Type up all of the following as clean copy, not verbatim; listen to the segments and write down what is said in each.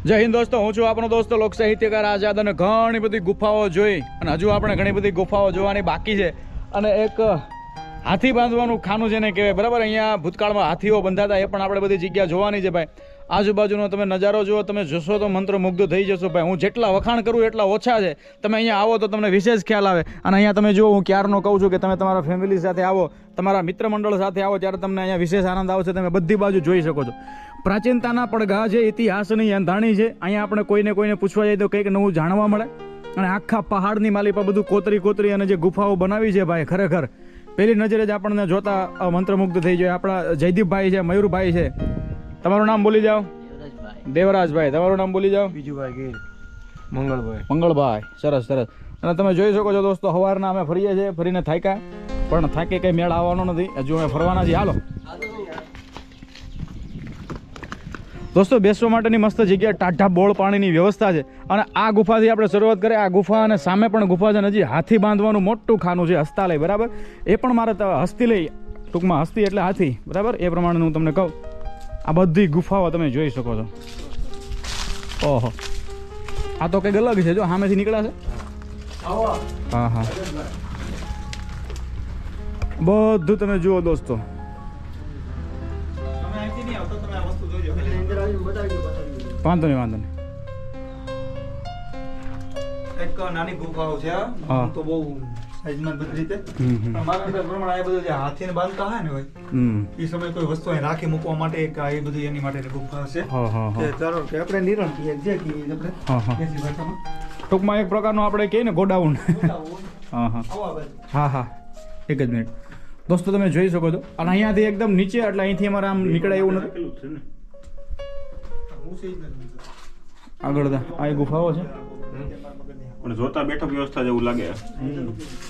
જય હિન્દ દોસ્તો, હું છું આપણો દોસ્તો લોક સાહિત્યકાર આઝાદ અને ઘણી બધી ગુફાઓ જોઈ અને હજુ આપણે ઘણી બધી ગુફાઓ જોવાની બાકી છે. અને એક હાથી બાંધવાનું ખાનું જેને કહેવાય, બરાબર. અહીંયા ભૂતકાળમાં હાથીઓ બંધાતા, એ પણ આપણે બધી જગ્યા જોવાની છે ભાઈ. આજુબાજુનો તમે નજારો જુઓ, તમે જોશો તો મંત્રમુગ્ધ થઈ જશો ભાઈ. હું જેટલા વખાણ કરું એટલા ઓછા છે. તમે અહીંયા આવો તો તમને વિશેષ ખ્યાલ આવે. અને અહીંયા તમે જુઓ, હું ક્યારનો કહું છું કે તમે તમારા ફેમિલી સાથે આવો, તમારા મિત્ર મંડળ સાથે આવો, ત્યારે તમને અહીંયા વિશેષ આનંદ આવશે. તમે બધી બાજુ જોઈ શકો છો. પ્રાચીનતાના પડઘા છે, ઇતિહાસની અંધાણી છે. અહીંયા આપણે કોઈને પૂછવા જઈએ તો કંઈક નવું જાણવા મળે. અને આખા પહાડની માલી પર બધું કોતરી અને જે ગુફાઓ બનાવી છે ભાઈ, ખરેખર પહેલી નજરે જ આપણને જોતા મંત્રમુગ્ધ થઈ જાય. આપણા જયદીપભાઈ છે, મયુરભાઈ છે. તમારું નામ બોલી જાઓ. દેવરાજભાઈ. તમારું નામ બોલી જાઓ. બીજુભાઈ ગીર. મંગળભાઈ. સરસ. અને તમે જોઈ શકો છો દોસ્તો, સવારના અમે ફરીએ છીએ, ફરીને થાક્યા, પણ થાકે કંઈ મેળ આવવાનો નથી. હજુ અમે ફરવાના છીએ. હાલો દોસ્તો, બેસવા માટેની મસ્ત જગ્યા, ટાઢા બોળ પાણીની વ્યવસ્થા છે. અને આ ગુફાથી આપણે શરૂઆત કરીએ. આ ગુફા અને સામે પણ ગુફા છે. હજી હાથી બાંધવાનું મોટું ખાનું છે, હસ્તાલય, બરાબર. એ પણ મારે હસ્તી લઈ, ટૂંકમાં હસ્તી એટલે હાથી, બરાબર. એ પ્રમાણે હું તમને કહું, આ બધી ગુફાઓ તમે જોઈ શકો છો. ઓહો, આ તો કંઈક અલગ છે. જો સામેથી નીકળ્યા છે. હા, બધું તમે જુઓ દોસ્તો. વાંધો નહીં. એક નાની ગુફાઓ છે, તો બહુ સાઈઝમાં બધી રીતે. મારા અંદાજ પ્રમાણે આ બધું જે હાથીને બાંધતા હોય ને ભાઈ, એ સમયે કોઈ વસ્તુ અહીં રાખી મૂકવા માટે એક એ બધી એની માટેની ગુફા છે. ચાલો કે આપણે નિરણ કહીએ, જે કહીએ આપણે દેશી ભાષામાં. ટૂંકમાં એક પ્રકારનું આપણે કહીએ ને ગોડાઉન. હા, એક જ મિનિટ દોસ્તો, તમે જોઈ શકો છો. અને અહીંયાથી એકદમ નીચે, એટલે અહીંથી અમારે આમ નીકળે એવું નથી. આગળ આ ગુફાઓ છે, પણ જોતા બેઠક વ્યવસ્થા જેવું લાગે.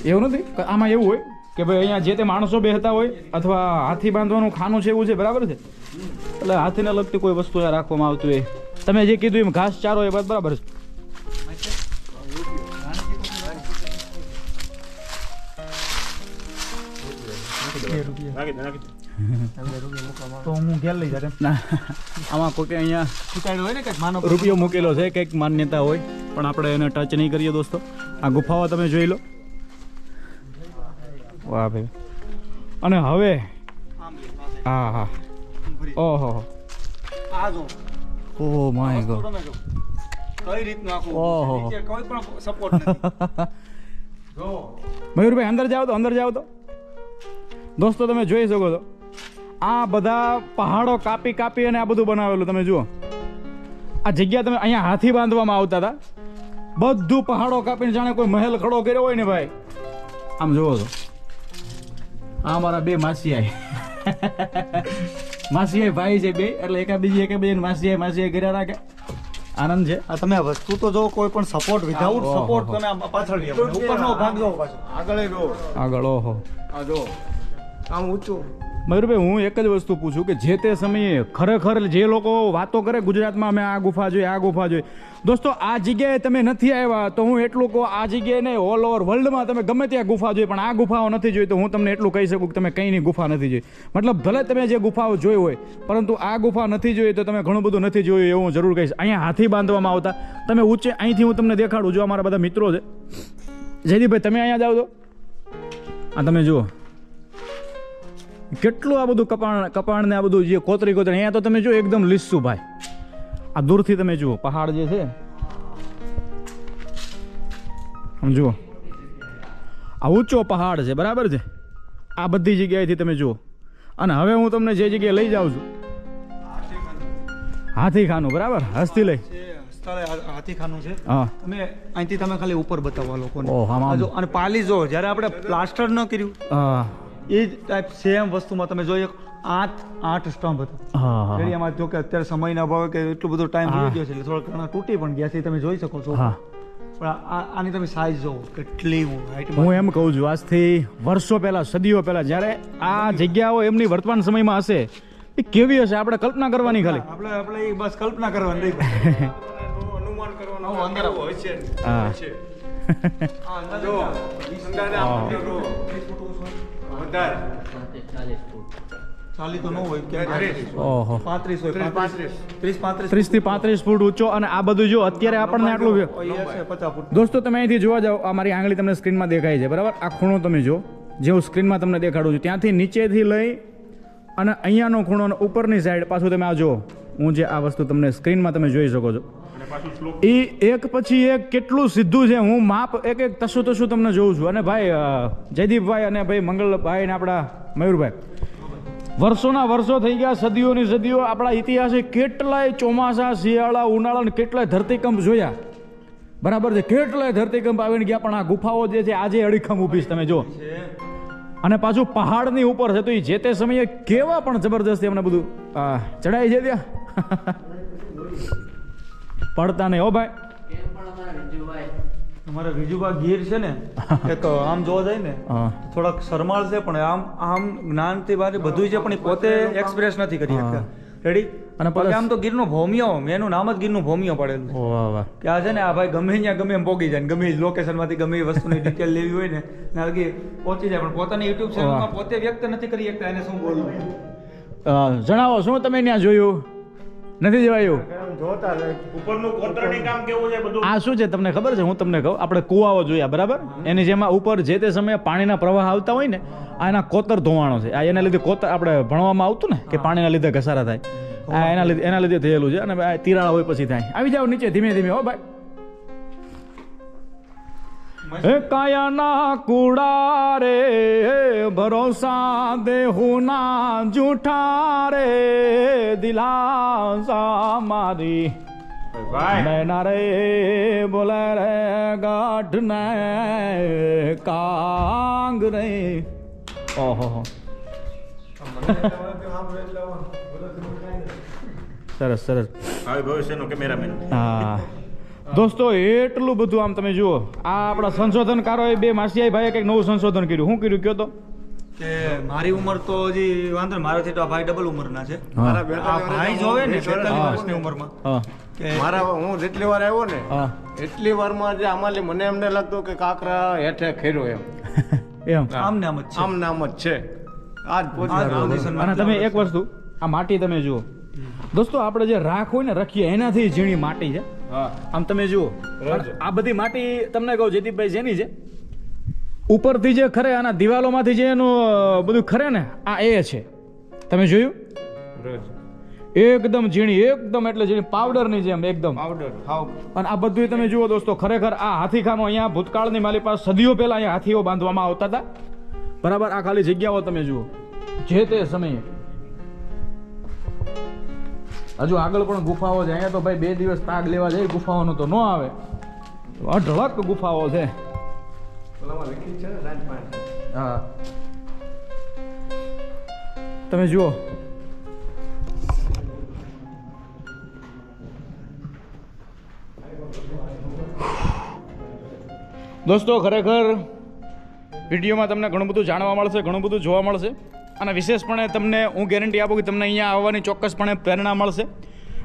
એવું નથી. આમાં એવું હોય કે ભાઈ અહીંયા જે તે માણસો બેહતા હોય, અથવા હાથી બાંધવાનું ખાનું છે, એવું છે, બરાબર છે. એટલે હાથીને લગતી કોઈ વસ્તુ રાખવામાં આવતું હોય. તમે જે કીધું એમ ઘાસ ચારો એ વાત બરાબર છે. તો હું ઘેર લઈ જાય. આમાં કોઈ અહીંયા શીખાડ્યું હોય ને કંઈક માનો રૂપિયો મૂકેલો છે, કંઈક માન્યતા હોય, પણ આપણે એને ટચ નહીં કરીએ દોસ્તો. આ ગુફાઓ તમે જોઈ લો. વાહ ભાઈ. અને હવે હા, ઓહો, ઓ માય ગોડ, કઈ રીતનું આખું, ઓહો, કોઈ પણ સપોર્ટ નથી. મયુરભાઈ અંદર જાઓ તો દોસ્તો, તમે જોઈ શકો છો. આ બધા પહાડો કાપી અને આ બધું બનાવેલું તમે જુઓ. આ જગ્યા તમે અહીંયા હાથી બાંધવામાં આવતા હતા, બધું પહાડો કાપીને જાણે કોઈ મહેલ ખડો કર્યો હોય ને ભાઈ. આમ જુઓ છો. આ મારા બે માસીયાઈ ભાઈ છે બે, એટલે એકા બે માસીયાઈ કર્યા રાખે. આનંદ છે. આ તમે વસ્તુ તો જો, કોઈ પણ સપોર્ટ વિધાઉટ સપોર્ટ તમે પાછળ ઉપરનો ભાગ જો, આગળ ઓહો, આ જો આમ ઊંચું. મયુરભાઈ, હું એક જ વસ્તુ પૂછું કે જે તે સમયે ખરેખર જે લોકો વાતો કરે ગુજરાતમાં અમે આ ગુફા જોઈ દોસ્તો, આ જગ્યાએ તમે નથી આવ્યા તો હું એટલું કહું, આ જગ્યાએ નહીં, ઓલ ઓવર વર્લ્ડમાં તમે ગમે ત્યાં ગુફા જોઈ, પણ આ ગુફાઓ નથી જોઈ, તો હું તમને એટલું કહી શકું કે તમે કંઈની ગુફા નથી જોઈ. મતલબ ભલે તમે જે ગુફાઓ જોઈ હોય, પરંતુ આ ગુફા નથી જોઈ તો તમે ઘણું બધું નથી જોયું એવું હું જરૂર કહીશ. અહીંયા હાથી બાંધવામાં આવતા, તમે ઊંચે અહીંથી હું તમને દેખાડું. જો અમારા બધા મિત્રો છે. જયદીપભાઈ, તમે અહીંયા જાઓ તો આ તમે જુઓ કેટલું આ બધું કપાણ ને આ બધું જે કોતરી અહીંયા તો તમે જો એકદમ લીસું ભાઈ. આ દૂરથી તમે જુઓ પહાડ જે છે, આમ જુઓ, આ ઊંચો પહાડ છે, બરાબર છે. આ બધી જગ્યાએથી તમે જુઓ. અને હવે હું તમને જે જગ્યાએ લઈ જાઉં છું, હાથીખાનું, બરાબર, હસ્તી લઈ હાથીખાનું છે. હા, તમે અહીંથી તમે ખાલી ઉપર બતાવવા લોકોને. ઓહ, અને પાલી જો, જ્યારે આપણે પ્લાસ્ટર ન કર્યું, હા, એ જ ટાઈપ સેમ વસ્તુમાં તમે જોઈએ 8 સ્તંભ હતા. એમાં જો કે અત્યારે સમયના અભાવે કે એટલું બધો ટાઈમ થઈ ગયો છે, એટલે થોડા ઘણા તૂટી પણ ગયા છે, તમે જોઈ શકો છો. પણ આની તમે સાઈઝ જોવો કેટલી હાઈટ. હું એમ કહું છું, આજથી વર્ષો પહેલા, સદીઓ પહેલા, જ્યારે આ જગ્યાઓ એમની વર્તમાન સમયમાં હશે, એ કેવી હશે આપણે કલ્પના કરવાની. ખાલી આપણે બસ કલ્પના કરવાની, અનુમાન કરવાનું. અંદર હોય છે. હા, 40 તો ન હોય કેમ ઓહો 35 હોય 30 35 30 થી 35 ફૂટ ઊંચો અને આ બધું જો અત્યારે આપણને આટલું છે 50 ફૂટ દોસ્તો તમે અહીંથી જોવા જાઓ આ મારી આંગળી તમને સ્ક્રીનમાં દેખાય છે બરાબર આ ખૂણો તમે જો જે હું સ્ક્રીનમાં તમને દેખાડું છું ત્યાંથી નીચેથી લઈ અને અહીંયાનો ખૂણો અને ઉપરની સાઈડ પાછું તમે આ જુઓ હું જે આ વસ્તુ તમને સ્ક્રીનમાં તમે જોઈ શકો છો અને પાછું સ્લોપ એ એક પછી એક કેટલું સીધું છે હું માપ એક એક તસું તમને જોઉં છું અને ભાઈ જયદીપભાઈ અને ભાઈ મંગલભાઈ ને આપણા મયુરભાઈ વર્ષોના વર્ષો થઈ ગયા સદીઓની સદીઓ આપણા ઇતિહાસે કેટલાય ચોમાસા શિયાળા ઉનાળા ને કેટલાય ધરતીકંપ જોયા બરાબર છે કેટલાય ધરતીકંપ આવીને ગયા પણ આ ગુફાઓ જે છે આજે અડીખમ ઊભી છે તમે જો અને પાછું પહાડની ઉપર છે તો એ જે તે સમયે કેવા પણ જબરજસ્તી અમને બધું ચડાઈ છે ત્યાં પડતા નહીં હો ભાઈ અમારા વિજુભા ગીર છે ને એક આમ જોવા જાય ને થોડાક શરમાળ છે પણ આમ જ્ઞાનથી બારે બધું છે પણ એ પોતે એક્સપ્રેસ નથી કરી શકતા રેડી અને અને આમ તો ગીરનો ભૌમિયો એનું નામ જ ગીરનું ભૌમિયો પડેલું છે વાહ વાહ કે આ છે ને આ ભાઈ ગમે ત્યાં ગમે એમ પોગી જાય ગમે લોકેશન માંથી ગમે એ વસ્તુની ડિટેલ લેવી હોય ને નાગી પહોંચી જાય પણ પોતાની યુટ્યુબ ચેનલમાં પોતે વ્યક્ત નથી કરી શકતા એને શું બોલવું જણાવો શું તમે ત્યાં જોયું નથી જવાયું ઉપરનું કોતરણી કામ કેવું છે બધું આ શું છે તમને ખબર છે હું તમને કહું આપણે કુવાઓ જોયા બરાબર એની જેમાં ઉપર જે તે સમયે પાણીના પ્રવાહ આવતા હોય ને આ એના કોતર ધોવાણો છે આ એના લીધે કોતર આપણે ભણવામાં આવતું ને કે પાણીના લીધે ઘસારા થાય આ એના લીધે થયેલું છે અને તિરાળા હોય પછી થાય આવી જાઓ નીચે ધીમે ધીમે હો ભાઈ હે કાયાના કુડા રે ભરોસા દેહુના જૂઠા રે દિલાસા મારી ભાઈ નૈના રે બોલે રે ગાઢ ને કાંગ રે ઓહો સરસ સરસ હવે ભવિષ્યનો કેમેરામેન હા દોસ્તો એટલું બધું આમ તમે જુઓ આ આપણા સંશોધનકારોએ બે માસિયાઈ ભાઈએ કંઈક નવું સંશોધન કર્યું શું કર્યું કયો તો કે મારી ઉંમર તો હજી વાંધો ને મારાથી તો આ ભાઈ ડબલ ઉંમરના છે હા. આ ભાઈ જોવે ને 46 વર્ષની ઉંમરમાં હા કે મારા હું જેટલી વાર આવ્યો ને હા એટલી વારમાં જે આમાં મને એમને લાગતું કે કાંકરા હેઠે ખેરો એમ એમ આમ ને આમ જ છે આમ નામ જ છે આજ આ પોઝિશન position અને તમે એક વસ્તુ આ માટી તમે જુઓ દોસ્તો આપણે જે રાખ હોય ને રખીએ એનાથી ઝીણી માટી છે આમ તમે જુઓ આ બધી માટી તમને કહું જયદીપભાઈ જેની છે ઉપરથી જે ખરે આના દિવાલોમાંથી જે એનું બધું ખરે ને આ એ છે તમે જોયું એકદમ ઝીણી એકદમ એટલે ઝીણી પાવડરની જેમ એકદમ પાવડર હાવ અને આ બધું તમે જુઓ દોસ્તો ખરેખર આ હાથીખાનું અહીંયા ભૂતકાળની મારી પાસે સદીઓ પહેલા અહીંયા હાથીઓ બાંધવામાં આવતા હતા બરાબર આ ખાલી જગ્યાઓ તમે જુઓ જે તે સમયે હજુ આગળ પણ ગુફાઓ છે અહીંયા તો ભાઈ 2 દિવસ તાગ લેવા જાય ગુફાઓનો તો ન આવે અઢળક ગુફાઓ છે હા તમે જુઓ દોસ્તો ખરેખર વિડીયોમાં તમને ઘણું બધું જાણવા મળશે ઘણું બધું જોવા મળશે અને વિશેષપણે તમને હું ગેરંટી આપું કે તમને અહીંયા આવવાની ચોક્કસપણે પ્રેરણા મળશે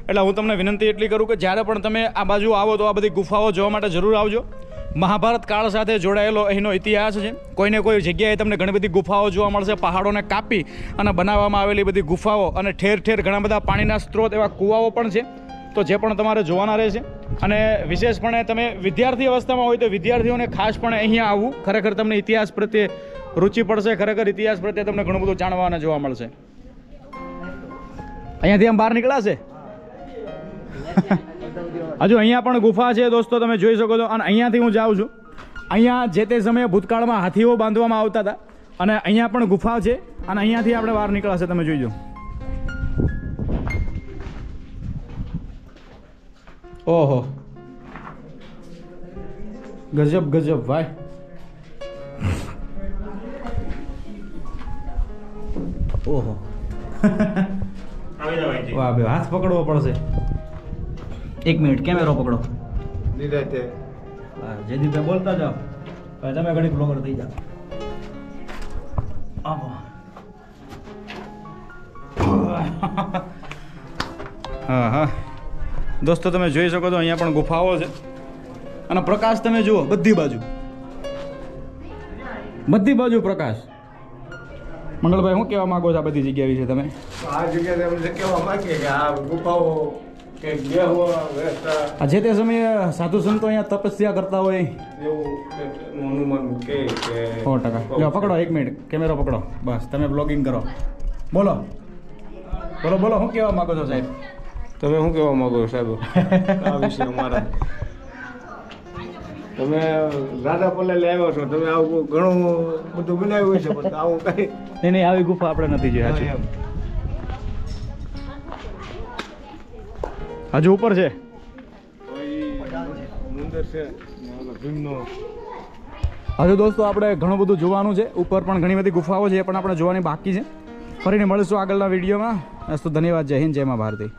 એટલે હું તમને વિનંતી એટલી કરું કે જ્યારે પણ તમે આ બાજુ આવો તો આ બધી ગુફાઓ જોવા માટે જરૂર આવજો મહાભારત કાળ સાથે જોડાયેલો અહીંનો ઇતિહાસ છે કોઈને કોઈ જગ્યાએ તમને ઘણી બધી ગુફાઓ જોવા મળશે પહાડોને કાપી અને બનાવવામાં આવેલી બધી ગુફાઓ અને ઠેર ઠેર ઘણા બધા પાણીના સ્ત્રોત એવા કૂવાઓ પણ છે તો જે પણ તમારે જોવાના રહેશે અને વિશેષપણે તમે વિદ્યાર્થી અવસ્થામાં હોય તો વિદ્યાર્થીઓને ખાસપણે અહીંયા આવવું ખરેખર તમને ઇતિહાસ પ્રત્યે રુચિ પડશે ખરેખર ઇતિહાસ પ્રત્યે તમને ઘણું બધું જાણવા અને જોવા મળશે અહીંયાથી આમ બહાર નીકળાશે હજુ અહીંયા પણ ગુફા છે દોસ્તો તમે જોઈ શકો છો અને અહીંયાથી હું જાઉં છું અહીંયા જે તે સમયે ભૂતકાળમાં હાથીઓ બાંધવામાં આવતા હતા અને અહીંયા પણ ગુફા છે અને અહીંયાથી આપણે બહાર નીકળાશે તમે જોઈજો ઓહો ગજબ ગજબ ભાઈ ઓહો આવી જવાય છે વાહ બે હાથ પકડવો પડશે 1 મિનિટ કેમેરો પકડો નિરાતે જયદીપભાઈ બોલતા જાઓ હવે તમે ઘડી બ્લોગર થઈ જાઓ હા હા દોસ્તો તમે જોઈ શકો છો અહીંયા પણ ગુફાઓ છે અને પ્રકાશ તમે જુઓ બધી બાજુ પ્રકાશ મંગળભાઈ શું કહેવા માંગો છો આ બધી જગ્યા વિશે તમે? આ જગ્યાએ અમે કહેવા માંગીએ કે આ ગુફાઓ કે બેહવા બેસતા આ જે તે સમયે સાધુ સંતો અહીંયા તપસ્યા કરતા હોય એવું કંઈક હનુમાન કે 100%. લો પકડો, 1 મિનિટ કેમેરો પકડો, બસ તમે બ્લોગિંગ કરો. બોલો બોલો બોલો, શું કહેવા માંગો છો સાહેબ? તમે શું કહેવા માંગો છો સાહેબ આ વિશે અમારા? તમે રાધા પલ્લે આવ્યા છો, તમે આવું ઘણું બધું બનાવ્યું છે પણ આવું કઈ નહીં, આવી ગુફા આપણે નથી જોઈ. સાચું. હજુ ઉપર છે. મંદિર છે ભીમનો. હજુ દોસ્તો આપણે ઘણું બધું જોવાનું છે. ઉપર પણ ઘણી બધી ગુફાઓ છે, એ પણ આપણે જોવાની બાકી છે. ફરીને મળીશું આગળના વિડીયોમાં. અસ્તુ ધન્યવાદ. જય હિન્દ, જય મા ભારતી.